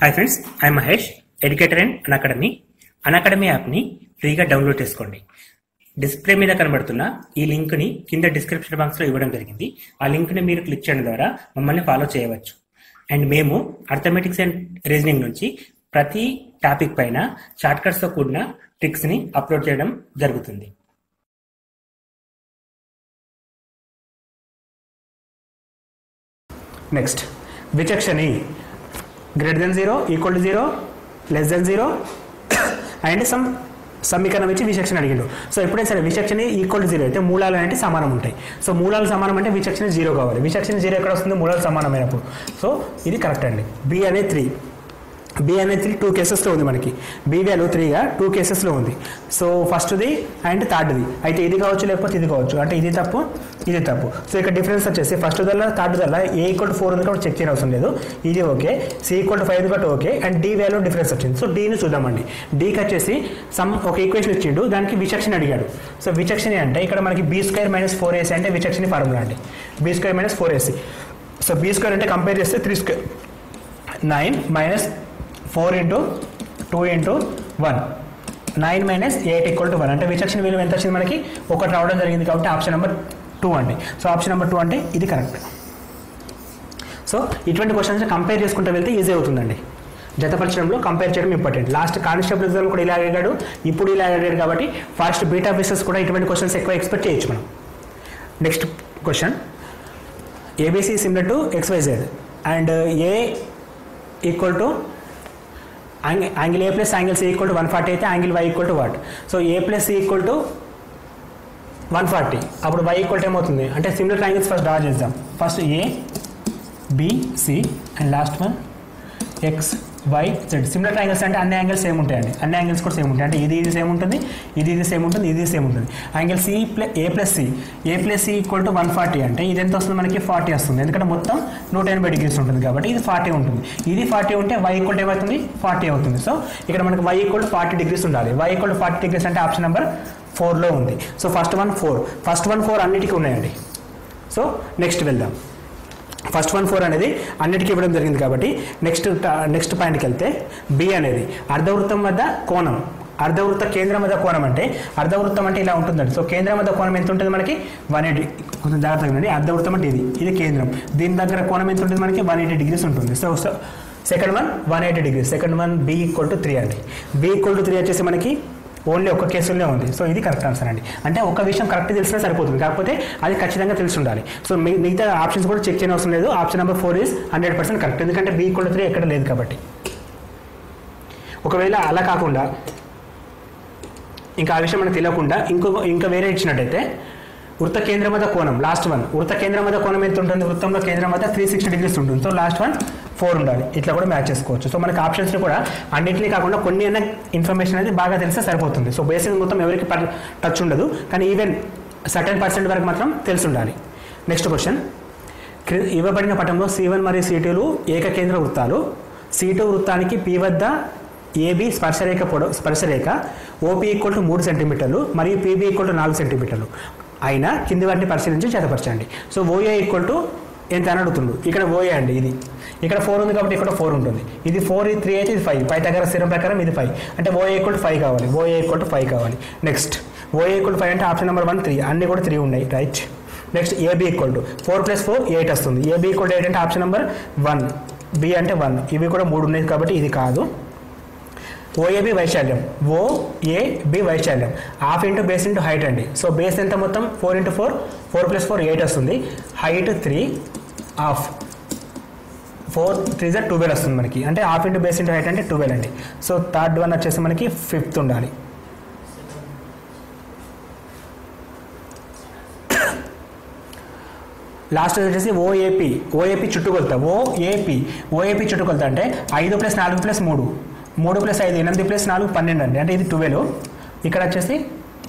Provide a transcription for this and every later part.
Hi friends, I Mahesh, educator and Unacademy యాప్ని ఫ్రీగా download చేసుకోండి. డిస్ప్లే మీద కనబడుతున్న ఈ లింక్ని కింద డిస్క్రిప్షన్ బాక్స్లో ఇవ్వడం జరిగింది. ఆ లింక్ని మీరు క్లిక్ చేయడం ద్వారా మమ్మల్ని ఫాలో చేయవచ్చు. అండ్ మేము అర్థమెటిక్స్ అండ్ రీజనింగ్ నుంచి ప్రతి టాపిక్ పైన షార్ట్కట్స్తో కూడిన ట్రిక్స్ని అప్లోడ్ చేయడం జరుగుతుంది. నెక్స్ట్, విచక్షణి greater than 0, equal to 0, less than 0 and సమీకరణం ఇచ్చి విచక్షణ అడిగిండు. సో ఎప్పుడైనా సరే విచక్షణ ఈక్వల్ టు 0 అయితే మూలాలు అంటే సమానం ఉంటాయి. సో మూలాలు సమానం అంటే విచక్షణ 0 కావాలి. విచక్షణ 0 ఎక్కడ వస్తుంది? మూలాలు సమానమైనప్పుడు. సో ఇది కరెక్ట్ అండి. బి అనే 3 2 కేసెస్లో ఉంది. మనకి బి వాల్యూ 3గా 2 కేసెస్లో ఉంది. సో ఫస్ట్ది అండ్ థర్డ్ది అయితే ఇది కావచ్చు, లేకపోతే ఇది కావచ్చు. అంటే ఇది తప్పు, ఇది తప్పు. సో ఇక్కడ డిఫరెన్స్ వచ్చేసి ఫస్ట్ దల్లా థర్డ్ దల్లా ఏ ఈక్వల్ టు 4 ఉంది కాబట్టి చెక్ చేయని అవసరం లేదు. ఇది ఓకే. సి ఈక్వల్ టు 5 ఉంది కాబట్టి okay. And D value difference వచ్చింది. సో డీని చూద్దామండి. డీకి వచ్చేసి ఒక ఈక్వేషన్ ఇచ్చిండు, దానికి విచక్షణ అడిగాడు. సో విచక్షణ అంటే ఇక్కడ మనకి b² - 4ac అంటే విచక్షణ ఫార్ములా అండి. b² - 4ac. సో b² అంటే కంపేర్ చేస్తే 3² 9 - 4 × 2 × 1 9 - 8 = 1 అంటే విచక్షణ విలువ ఎంత వచ్చింది? మనకి 1 రావడం జరిగింది. కాబట్టి ఆప్షన్ నెంబర్ 2 అండి. సో ఆప్షన్ నెంబర్ 2 అంటే ఇది కరెక్ట్. సో ఇటువంటి క్వశ్చన్స్ కంపేర్ చేసుకుంటూ వెళ్తే ఈజీ అవుతుందండి. జతపరచడంలో కంపేర్ చేయడం ఇంపార్టెంట్. లాస్ట్ కానిస్టేబుల్ ఎగ్జామ్ కూడా ఇలా అడిగాడు, ఇప్పుడు ఇలా అడిగాడు. కాబట్టి ఫస్ట్ బీటా బేసెస్ కూడా ఇటువంటి క్వశ్చన్స్ ఎక్కువ ఎక్స్పెక్ట్ చేయొచ్చు మనం. Next question, ABC similar to XYZ and A equal to angle A + angle C = 140 అయితే angle Y = what? So A + C = 140. అప్పుడు Y = ఏమవుతుంది అంటే సిమిలర్ ట్రయాంగిల్స్ ఫస్ట్ డ్రా చేద్దాం. First A B C and last one X Y Z. Similar triangles అంటే అన్ని angles same ఉంటాయండి. అన్ని angles కూడా సేమ్ ఉంటాయి. అంటే ఇది సేమ్ ఉంటుంది, ఇది సేమ్ ఉంటుంది, ఇది సేమ్ ఉంటుంది. యాంగిల్ A + C = 140 అంటే ఇది ఎంత వస్తుంది? మనకి 40 వస్తుంది. ఎందుకంటే మొత్తం 180 డిగ్రీస్ ఉంటుంది కాబట్టి ఇది 40 ఉంటుంది. ఇది 40 ఉంటే Y = ఏమవుతుంది? 40 అవుతుంది. సో ఇక్కడ మనకి Y = 40 డిగ్రీస్ ఉండాలి. Y = 40 డిగ్రీస్ అంటే ఆప్షన్ నెంబర్ 4లో ఉంది. సో ఫస్ట్ వన్ 4 అన్నిటికీ ఉన్నాయండి. సో నెక్స్ట్ వెళ్దాం. ఫస్ట్ 4 అనేది అన్నిటికీ ఇవ్వడం జరిగింది కాబట్టి నెక్స్ట్ పాయింట్కి వెళ్తే బి అనేది అర్ధవృత్తం వద్ద కోణం. అర్ధవృత్త కేంద్రం వద్ద కోణం అంటే అర్ధవృత్తం అంటే ఇలా ఉంటుందండి. సో కేంద్రం వద్ద కోణం ఎంత ఉంటుంది? మనకి 180. కొంచెం జాగ్రత్తగా ఉండండి. అర్ధవృత్తం అంటే ఇది కేంద్రం. దీని దగ్గర కోణం ఎంత ఉంటుంది? మనకి 180 డిగ్రీస్ ఉంటుంది. So second one 180 degrees. Second one B = 3 అండి. బి = 3 వచ్చేసి మనకి ఓన్లీ ఒక కేసులోనే ఉంది. సో ఇది కరెక్ట్ ఆన్సర్ అండి. అంటే ఒక విషయం కరెక్ట్ తెలిసినా సరిపోతుంది, కాకపోతే అది ఖచ్చితంగా తెలిసి ఉండాలి. సో మిగతా ఆప్షన్స్ కూడా చెక్ చేయని అవసరం లేదు. Option number 4 is 100% correct. ఎందుకంటే బి = 3 ఎక్కడ లేదు కాబట్టి. ఒకవేళ అలా కాకుండా ఇంకా ఆ విషయం మనకు తెలియకుండా ఇంకా వేరే ఇచ్చినట్టయితే వృత్త కేంద్రం వద్ద కోణం లాస్ట్ వన్. వృత్త కేంద్రం వద్ద కోణం ఎంత ఉంటుంది? వృత్తంలో కేంద్రం వద్ద 360 డిగ్రీస్ ఉంటుంది. సో లాస్ట్ వన్ 4 ఉండాలి. ఇట్లా కూడా మ్యాచ్ చేసుకోవచ్చు. సో మనకి ఆప్షన్స్ని కూడా అన్నింటినీ కాకుండా కొన్ని అన్న ఇన్ఫర్మేషన్ అనేది బాగా తెలిస్తే సరిపోతుంది. సో బేసిక్ మొత్తం ఎవరికి టచ్ ఉండదు, కానీ ఈవెన్ సర్టెన్ % వరకు మాత్రం తెలిసి ఉండాలి. నెక్స్ట్ క్వశ్చన్, ఇవ్వబడిన పటంలో C1 మరియు C2లు ఏకకేంద్ర వృత్తాలు. C2 వృత్తానికి P వద్ద AB స్పర్శరేఖ OP = 3 సెంటీమీటర్లు మరియు PB = 4 సెంటీమీటర్లు అయినా కింది వాటిని పరిశీలించి జతపరచండి. సో OA = ఎంత అని అడుగుతుంది. ఇక్కడ OA అండి. ఇది ఇక్కడ 4 ఉంది కాబట్టి ఇక్కడ 4 ఉంటుంది. ఇది 4, ఇది 3 అయితే ఇది 5. పైథాగరస్ స్థిరం ప్రకారం ఇది 5 అంటే OA = 5 కావాలి. OA = 5 కావాలి. నెక్స్ట్ OA = 5 అంటే ఆప్షన్ నెంబర్ 1 3. అన్నీ కూడా 3 ఉన్నాయి. రైట్. నెక్స్ట్ AB = 4 + 4 8 వస్తుంది. AB = 8 అంటే ఆప్షన్ నెంబర్ 1. B అంటే 1. ఇవి కూడా 3 ఉన్నాయి కాబట్టి ఇది కాదు. OAB వైశాల్యం. OAB వైశాల్యం half into base into height అండి. సో బేస్ ఎంత మొత్తం? 4 × 4 4 + 4 8 వస్తుంది. హైట్ 3 హాఫ్ 4 3 = 12 వస్తుంది మనకి. అంటే half into base into height అంటే 12 అండి. సో థర్డ్ వన్ వచ్చేసి మనకి 5th ఉండాలి. లాస్ట్ వచ్చేసి OAP చుట్టుకొలత. OAP చుట్టుకొలత అంటే 5 + 4 + 3 3 + 5 8 + 4 12 అండి. అంటే ఇది 12. ఇక్కడ వచ్చేసి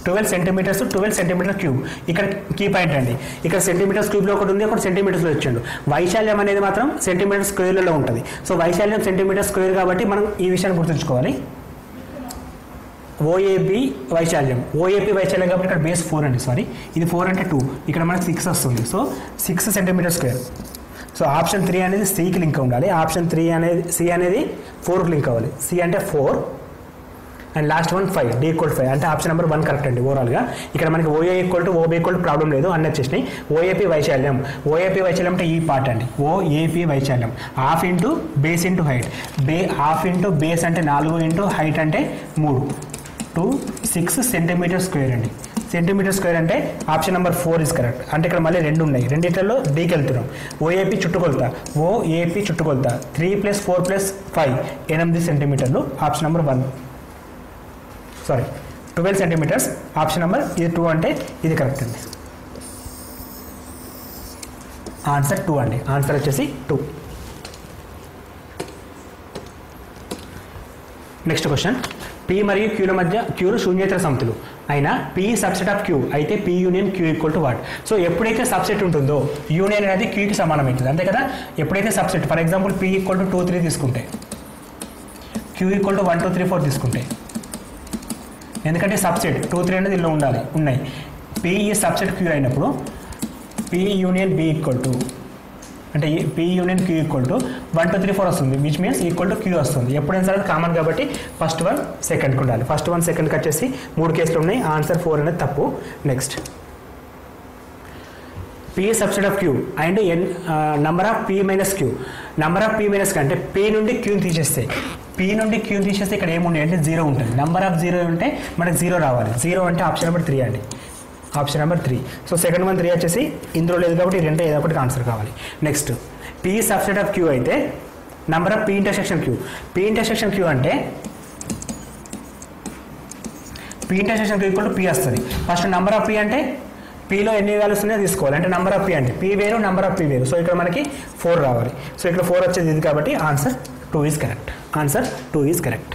12 సెంటీమీటర్స్ 12 సెంటీమీటర్ క్యూబ్. ఇక్కడ కీ పాయింట్ అండి. ఇక్కడ సెంటీమీటర్స్ క్యూబ్లో ఒకటి ఉంది, ఒకటి సెంటీమీటర్స్లో ఇచ్చిండు. వైశాల్యం అనేది మాత్రం సెంటీమీటర్ స్క్వేర్లలో ఉంటుంది. సో వైశాల్యం సెంటీమీటర్ స్క్వేర్ కాబట్టి మనం ఈ విషయాన్ని గుర్తుంచుకోవాలి. OAB వైశాల్యం కాబట్టి ఇక్కడ బేస్ 4 అండి. సారీ, ఇది 4 అంటే 2. ఇక్కడ మనకి 6 వస్తుంది. So 6 centimetre square. So option 3 అనేది సికి లింక్ ఉండాలి, ఆప్షన్ 3 అనేది సి అనేది 4కి లింక్ అవ్వాలి. సి అంటే 4 అండ్ లాస్ట్ వన్ 5, D = 5 అంటే ఆప్షన్ నెంబర్ 1 కరెక్ట్ అండి. ఓవరాల్గా ఇక్కడ మనకి OA = OB = ప్రాబ్లం లేదు, అన్నీ వచ్చేసినాయి. OAP వైశాల్యం అంటే ఈ పార్ట్ అండి. OAP వైశాల్యం half into base into height, half into base అంటే 4 ఇంటూ హైట్ అంటే 3, 2 6 సెంటీమీటర్ స్క్వేర్ అండి. సెంటీమీటర్ స్క్వేర్ అంటే ఆప్షన్ నెంబర్ 4 ఇస్ కరెక్ట్. అంటే ఇక్కడ మళ్ళీ 2 ఉన్నాయి, రెండిట్లలో Dకి వెళ్తున్నాం. OAP చుట్టుకొలత 3 + 4 + 5 8 సెంటీమీటర్లు, option number 1 sorry 12 centimetres, option number ఇది 2 అంటే ఇది కరెక్ట్ అండి. ఆన్సర్ 2 అండి, ఆన్సర్ వచ్చేసి 2. నెక్స్ట్ క్వశ్చన్, P మరియు Qల మధ్య Qలు శూన్యేతర సమితులు అయినా P సబ్సెట్ ఆఫ్ Q అయితే P union Q = what? So ఎప్పుడైతే సబ్సెట్ ఉంటుందో యూనియన్ అనేది Qకి సమానం అవుతుంది, అంతే కదా. ఎప్పుడైతే సబ్సెట్ ఫర్ ఎగ్జాంపుల్ P = 2 3 తీసుకుంటే, Q = 1 2 3 4 తీసుకుంటే, ఎందుకంటే సబ్సెట్ 2 3 అనేది ఇలా ఉన్నాయి. P ఈ సబ్సెట్ Q అయినప్పుడు P యూనియన్ B అంటే P యూనియన్ Q = 1 2 3 4 వస్తుంది, విచ్ మీన్స్ Q వస్తుంది. ఎప్పుడైనా సరే కామన్ కాబట్టి ఫస్ట్ వన్ సెకండ్కి ఉండాలి. ఫస్ట్ వన్ సెకండ్కి వచ్చేసి 3 కేసులు ఉన్నాయి, ఆన్సర్ 4 అనేది తప్పు. Next, P subset of Q and number of P - Q. Number of P - Q అంటే P నుండి Qని తీసేస్తే, P నుండి Qని తీసేస్తే ఇక్కడ ఏముండే అంటే 0 ఉంటుంది. నెంబర్ ఆఫ్ 0 ఉంటే మనకు 0 రావాలి. 0 అంటే ఆప్షన్ నెంబర్ 3 అండి, option number 3. So second one 3 వచ్చేసి ఇందులో లేదు కాబట్టి 2 ఏదో ఒకటి ఆన్సర్ కావాలి. Next, P subset of Q అయితే number of P intersection Q. P intersection Q అంటే P ఇంటర్సెక్షన్ Q = P వస్తుంది. ఫస్ట్ నెంబర్ ఆఫ్ P అంటే Pలో ఎన్ని వాల్యూస్ ఉన్నాయో తీసుకోవాలి, అంటే నెంబర్ ఆఫ్ P అంటే P వేరు, నెంబర్ ఆఫ్ P వేరు. సో ఇక్కడ మనకి 4 రావాలి. సో ఇక్కడ 4 వచ్చేది ఇది కాబట్టి answer 2 is correct. Answer 2 is correct.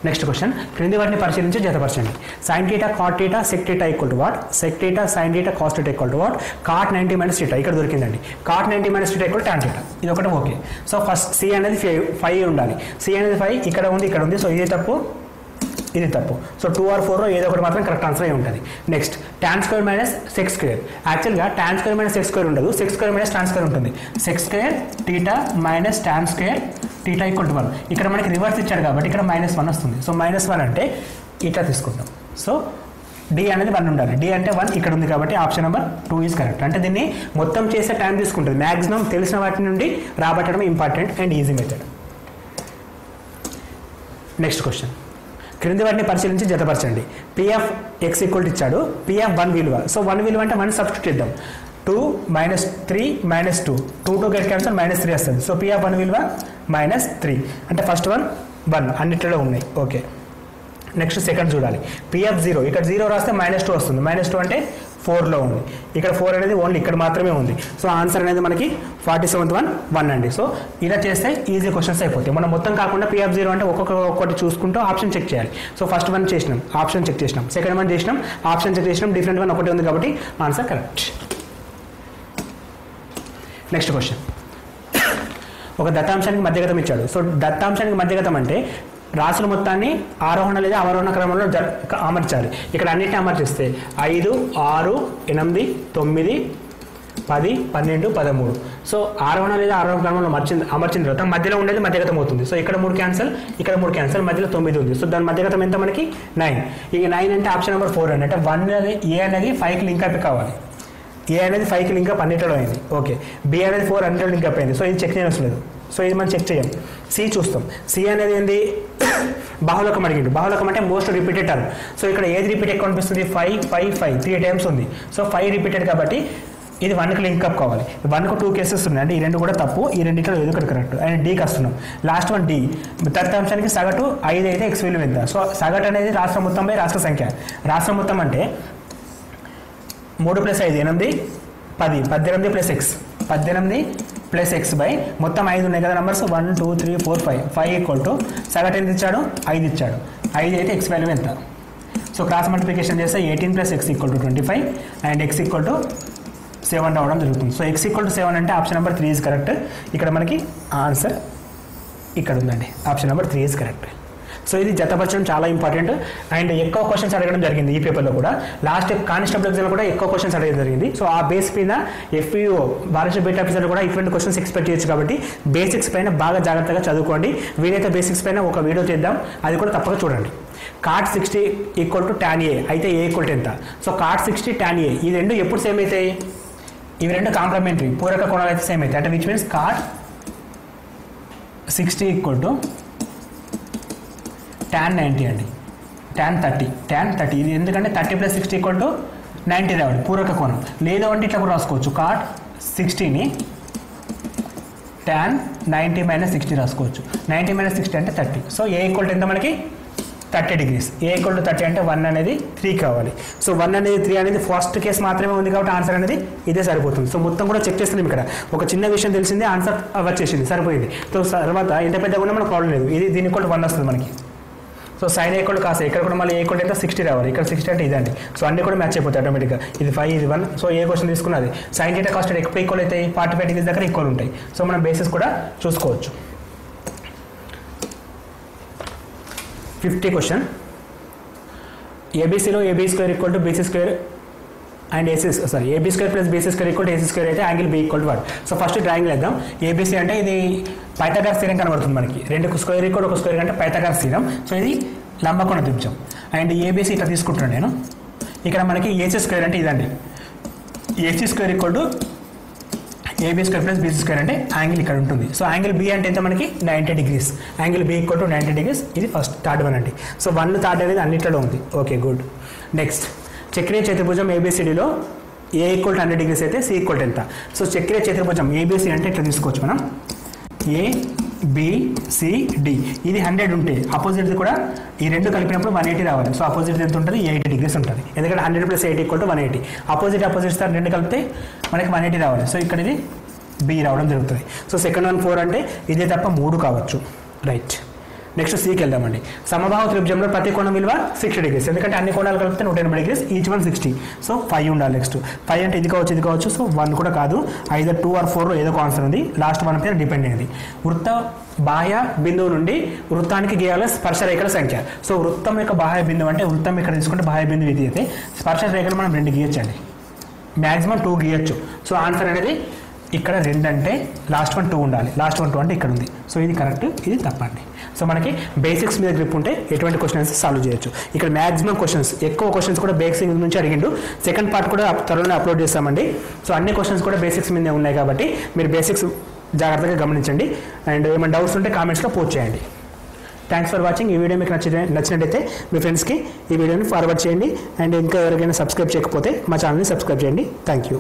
Next question, క్రింది వాటిని పరిశీలించి జతపరచండి. sin θ cot θ sec θ = what? sec θ sin θ cos θ = what? cot 90 - θ ఇక్కడ దొరికిందండి. cot 90 - θ = tan θ. ఇది ఒకటి ఓకే. సో ఫస్ట్ C అనేది 5 ఉండాలి. C అనేది 5 ఇక్కడ ఉంది. సో ఇది తప్పు, ఇది తప్పు. సో 2 or 4 ఏదో ఒకటి మాత్రం కరెక్ట్ ఆన్సర్ అయి ఉంటుంది. Next, tan² - sec². యాక్చువల్గా tan² - sec² ఉండదు, sec² - tan² ఉంటుంది. sec² θ - tan² θ = 1. ఇక్కడ మనకి రివర్స్ ఇచ్చాడు కాబట్టి ఇక్కడ -1 వస్తుంది. సో -1 అంటే ఇట్లా తీసుకుంటాం. సో D అనేది 1 ఉండాలి. D అంటే 1 ఇక్కడ ఉంది కాబట్టి ఆప్షన్ నెంబర్ 2 ఈజ్ కరెక్ట్. అంటే దీన్ని మొత్తం చేసే టైం తీసుకుంటుంది. మ్యాక్సిమం తెలిసిన వాటి నుండి రాబట్టడం important and easy method. Next question, క్రింది వాటిని పరిశీలించి జతపరచండి. Pf x = ఇచ్చాడు, Pf 1 విలువ. సో 1 విలువ అంటే 1 సబ్స్టిట్యూట్ చేద్దాం. 2 - 3 - 2 2 గెట్ క్యాన్సల్ -3 వస్తుంది. సో Pf 1 విలువ -3 అంటే ఫస్ట్ వన్ 1 అన్నిటిలో ఉన్నాయి. ఓకే. నెక్స్ట్ సెకండ్ చూడాలి. Pf 0 ఇక్కడ 0 రాస్తే -2 వస్తుంది. -2 అంటే 4లో ఉంది. ఇక్కడ 4 అనేది ఓన్లీ ఇక్కడ మాత్రమే ఉంది. సో ఆన్సర్ అనేది మనకి 47th వన్ 1 అండి. సో ఇలా చేస్తే ఈజీ క్వశ్చన్స్ అయిపోతాయి. మనం మొత్తం కాకుండా Pf 0 అంటే ఒక్కొక్కటి చూసుకుంటూ ఆప్షన్ చెక్ చేయాలి. సో ఫస్ట్ వన్ చేసినాం, ఆప్షన్ చెక్ చేసినాం. సెకండ్ వన్ చేసినాం, ఆప్షన్ చెక్ చేసినాం. డిఫరెంట్ వన్ ఒకటి ఉంది కాబట్టి ఆన్సర్ కరెక్ట్. నెక్స్ట్ క్వశ్చన్, ఒక దత్తాంశానికి మధ్యగతం ఇచ్చాడు. సో దత్తాంశానికి మధ్యగతం అంటే రాసుల మొత్తాన్ని ఆరోహణ లేదా అవరోహణ క్రమంలో అమర్చాలి. ఇక్కడ అన్నింటినీ అమర్చిస్తే 5 6 8 9 10 12 13. సో ఆరోహణ లేదా ఆరోహణ క్రమంలో అమర్చిన తర్వాత మధ్యలో ఉండేది మధ్యగతం అవుతుంది. సో ఇక్కడ 3 క్యాన్సల్, ఇక్కడ 3 క్యాన్సల్, మధ్యలో 9 ఉంది. సో దాని మధ్యగతం ఎంత మనకి 9. ఇక 9 అంటే ఆప్షన్ నెంబర్ 4 అండి. అంటే 1 అనేది A అనేది 5కి లింక్ అప్ కావాలి. A అనేది 5కి లింక్ అప్ అన్నిటిలో అయింది. ఓకే. B అనేది 4 అన్నిటిలో లింక్ అప్ అయింది. సో ఇది చెక్ చేయవలసిన లేదు. సో ఇది మనం చెక్ చేయం. C చూస్తాం. C అనేది ఏంది? బాహుళకం అడిగిండు. బాహుళకం అంటే మోస్ట్ రిపీటెడ్ టర్మ్. సో ఇక్కడ ఏది రిపీట్ ఎక్కువ అనిపిస్తుంది? 5 5 5 3 టైమ్స్ ఉంది. సో 5 రిపీటెడ్ కాబట్టి ఇది 1కి లింక్ అప్ కావాలి. 1కు 2 కేసెస్ ఉన్నాయి. అంటే ఈ రెండు కూడా తప్పు, ఈ రెండింటిలో ఏదో ఒకటి కరెక్ట్. అండ్ Dకి వస్తున్నాం. Last one D. దత్తాంశానికి సగటు 5 అయితే x విలువ ఎంత? సో సగటు అనేది రాష్ట్ర మొత్తంపై రాష్ట్ర సంఖ్య. రాష్ట్ర మొత్తం అంటే 3 + 5 8 10 18 + x 18 + x బై మొత్తం 5 ఉన్నాయి కదా నెంబర్స్ 1 2 3 4 5 5 సగటు ఎంత ఇచ్చాడు? 5 ఇచ్చాడు. 5 అయితే x వాల్యూ ఎంత? సో క్రాస్ మల్టిప్లికేషన్ చేస్తే 18 + x = 25 అండ్ x = 7 రావడం జరుగుతుంది. సో x = 7 అంటే ఆప్షన్ నెంబర్ 3 ఈజ్ కరెక్ట్. ఇక్కడ మనకి ఆన్సర్ ఇక్కడ ఉందండి. Option number 3 is correct. So ఇది జతపరచడం చాలా ఇంపార్టెంట్ అండ్ ఎక్కువ క్వశ్చన్స్ అడగడం జరిగింది ఈ పేపర్లో కూడా. లాస్ట్ కానిస్టేబుల్ ఎగ్జామ్ కూడా ఎక్కువ క్వశ్చన్స్ అడగడం జరిగింది. సో ఆ బేస్ పైన FPO భారత బీట్ ఆఫీసర్ కూడా ఇటువంటి క్వశ్చన్స్ ఎక్స్పెక్ట్ చేయొచ్చు. కాబట్టి బేసిక్స్ పైన బాగా జాగ్రత్తగా చదువుకోండి. వీలైతే బేసిక్స్ పైన ఒక వీడియో చేద్దాం, అది కూడా తప్పక చూడండి. cot 60 equal to tan A అయితే A ఈక్వల్ టు ఎంత? సో cot 60 tan A ఈ రెండు ఎప్పుడు సేమ్ అవుతాయి? ఇవి రెండు కాంప్లిమెంటరీ పూరక కోణాలు అయితే సేమ్ అవుతాయి. అంటే which means cot 60 equal to tan 90 అండి, tan 30 ఇది ఎందుకంటే 30 + 60 ఈక్వల్ టు 90 రావాలి పూరక కోణం. లేదు అంటే ఇట్లా కూడా రాసుకోవచ్చు, cot 60ని tan 90 - 60 రాసుకోవచ్చు. 90 - 60 అంటే 30. సో A ఈక్వల్ టు ఎంత మనకి 30 degrees. A ఈక్వల్ టు 30 అంటే 1 అనేది 3 కావాలి. సో 1 అనేది 3 అనేది ఫస్ట్ కేసు మాత్రమే ఉంది కాబట్టి ఆన్సర్ అనేది ఇదే సరిపోతుంది. సో మొత్తం కూడా చెక్ చేస్తున్నాం ఇక్కడ. ఒక చిన్న విషయం తెలిసింది, ఆన్సర్ వచ్చేసింది, సరిపోయింది. సో తర్వాత ఎంత పెద్దగా ఉన్నా మనకు ప్రాబ్లం లేదు. ఇది దీని ఈక్వల్ టు 1 వస్తుంది మనకి. So sin A equal to cos A ఇక్కడ కూడా మళ్ళీ A ఈక్వల్ టు ఎంత 60 రావాలి. ఇక్కడ 60 అంటే ఇదండి. సో అన్ని కూడా మ్యాచ్ అయిపోతాయి ఆటోమేటిక్గా. ఇది 5 ఇది 1. సో ఏ క్వశ్చన్ తీసుకున్నది sin θ cos θ ఎప్పుడు ఈక్వల్ అవుతాయి? 45 degrees దగ్గర ఈక్వల్ ఉంటాయి. సో మనం బేసిస్ కూడా చూసుకోవచ్చు. 50 క్వశ్చన్. ABCలో AB square equal to BC square and AB square plus BC square equal to AC square అయితే angle B equal to 1. So first drawing వేద్దాం. ABC అంటే ఇది పైథాగరస్ థీరం కనబడుతుంది మనకి. రెండు స్క్వేర్ ఈక్వల్ ఒక స్క్వేర్ అంటే పైథాగరస్ థీరం. సో ఇది లంబకోణ త్రిభుజం. అండ్ ABC ఇట్లా తీసుకుంటున్నాను నేను. ఇక్కడ మనకి AC స్క్వేర్ అంటే ఇదండి. AC square equal to AB square plus BC square అంటే యాంగిల్ ఇక్కడ ఉంటుంది. సో యాంగిల్ B అంటే ఎంత మనకి 90 degrees. Angle B equal to 90 degrees. ఇది ఫస్ట్ థర్డ్ వన్ అండి. సో 1 థర్డ్ అనేది అన్నిట్లో ఉంది. Okay good. నెక్స్ట్ చక్రీయ చతుర్భుజం ABCDలో A ఈక్వల్ టు 100 degrees అయితే C ఈక్వల్ టు ఎంత? సో చక్రీయ చతుర్భుజం ABC అంటే ఇట్లా తీసుకోవచ్చు మనం. ABCD ఇది 100 ఉంటే అపోజిట్ కూడా ఈ రెండు కలిపినప్పుడు 180 రావాలి. సో అపోజిట్ ఎంత ఉంటుంది? 80 degrees ఉంటుంది. ఎందుకంటే 100 + 80 ఈక్వల్ టు 180. అపోజిట్ సార్ రెండు కలిపితే మనకి 180 రావాలి. సో ఇక్కడ ఇది B రావడం జరుగుతుంది. సో సెకండ్ వన్ 4 అంటే ఇదే తప్ప 3 కావచ్చు. రైట్. నెక్స్ట్ Cకి వెళ్దామండి. సమబాహు త్రిభుజంలో ప్రతి కోణం విలువ 60 degrees. ఎందుకంటే అన్ని కోణాలు కలిపితే 180 degrees, ఈచ్ వన్ 60. సో 5 ఉండాలి. నెక్స్ట్ 5 అంటే ఇది కావచ్చు. సో 1 కూడా కాదు, either 2 or 4 ఏదో ఆన్సర్ ఉంది. లాస్ట్ వన్ పైన డిపెండ్ అయింది. వృత్త బాహ్య బిందువు నుండి వృత్తానికి గీయాల స్పర్శ రేఖల సంఖ్య. సో వృత్తం యొక్క బాహ్య బిందువు అంటే వృత్తం ఇక్కడ తీసుకుంటే బాహ్య బిందువు ఇది అయితే స్పర్శ రేఖలు మనం 2 గీయొచ్చండి, మ్యాక్సిమం 2 గీయొచ్చు. సో ఆన్సర్ అనేది ఇక్కడ 2 అంటే లాస్ట్ వన్ 2 ఉండాలి. లాస్ట్ వన్ 2 అంటే ఇక్కడ ఉంది. సో ఇది కరెక్ట్, ఇది తప్పండి. సో మనకి బేసిక్స్ మీద గ్రిప్ ఉంటే ఎటువంటి క్వశ్చన్స్ సాల్వ్ చేయొచ్చు. ఇక్కడ మ్యాక్సిమం క్వశ్చన్స్, ఎక్కువ క్వశ్చన్స్ కూడా బేసిక్స్ నుంచి అడిగిండు. సెకండ్ పార్ట్ కూడా త్వరలోనే అప్లోడ్ చేస్తామండి. సో అన్ని క్వశ్చన్స్ కూడా బేసిక్స్ మీదే ఉన్నాయి కాబట్టి మీరు బేసిక్స్ జాగ్రత్తగా గమనించండి. అండ్ ఏమైనా డౌట్స్ ఉంటే కామెంట్స్లో పోస్ట్ చేయండి. Thanks for watching. ఈ వీడియో మీకు నచ్చినట్టయితే మీ ఫ్రెండ్స్కి ఈ వీడియోని ఫార్వర్డ్ చేయండి. అండ్ ఇంకా ఎవరికైనా సబ్స్క్రైబ్ చేయకపోతే మా ఛానల్ని సబ్స్క్రైబ్ చేయండి. Thank you.